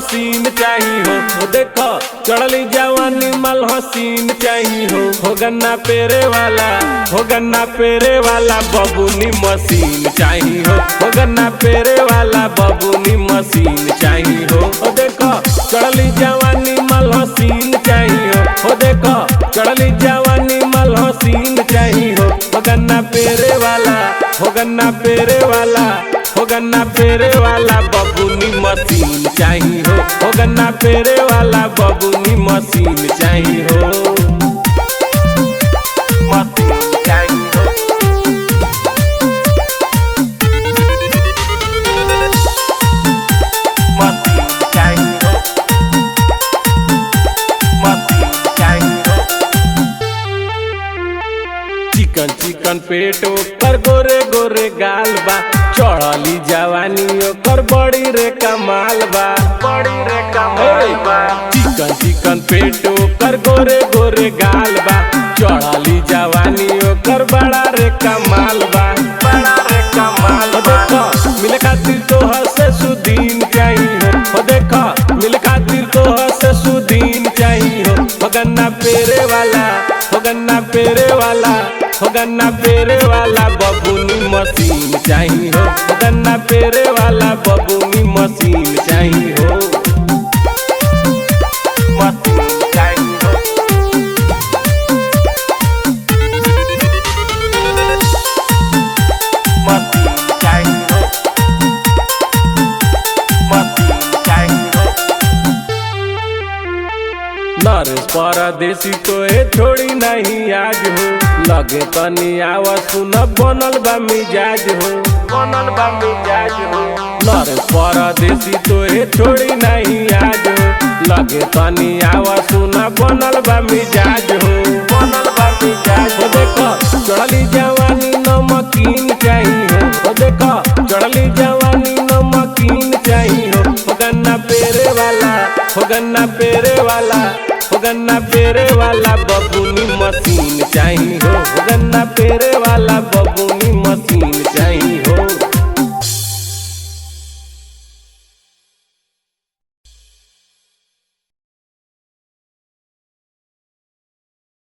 हसीन चाहिए हो देखो चढ़ली जवानी माल हसीन चाहिए हो गन्ना पेरे वाला बबूनी मशीन चाहिए हो गन्ना पेरे वाला बबूनी मशीन चाहिए हो देखो चढ़ली जवानी माल हसीन चाहिए हो देखो चढ़ली जवानी माल हसीन चाहिए हो गन्ना पेरे वाला बबूनी मशीन चाहिए हो गन्ना पेरे वाला बबूनी मशीन चाहिए हो मशीन चाहिए हो मशीन चाहिए हो मशीन चाहिए हो चिकन चिकन पेटो कर गोरे गोरे गाल बा चढ़ली जवानी ओकर बड़ी रे कमाल बा चिकन चिकन पेटो कर गोरे गोरे गाल बा चढ़ली जवानी ओकर बड़ा रे कमाल बा देखो मिले खातिर तो हसे सुदीन चाहिए हो देखो मिले खातिर तो हसे सुदीन चाहिए हो गन्ना पेरे वाला बबूनी मशीन चाहिए हो गन्ना पेरे वाला बबूनी मशीन चाहिए हो मशीन चाहिए हो मशीन चाहिए हो मशीन चाहिए हो नरेश परदेसी तो छोड़ी नहीं आज हो लगे तनी आवा सुन बनल बा मिजाज हो नरेश परदेसी तो छोड़ी नहीं आज हो लगे तनी आवा सुन बनल बा मिजाज हो देखो चढ़ली जवानी नमकीन चाहिए हो देखो चढ़ली जवानी नमकीन चाहिए हो गन्ना पेरे वाला बबूनी मशीन चाहिए हो गन्ना पेरे वाला बबूनी मशीन चाहिए।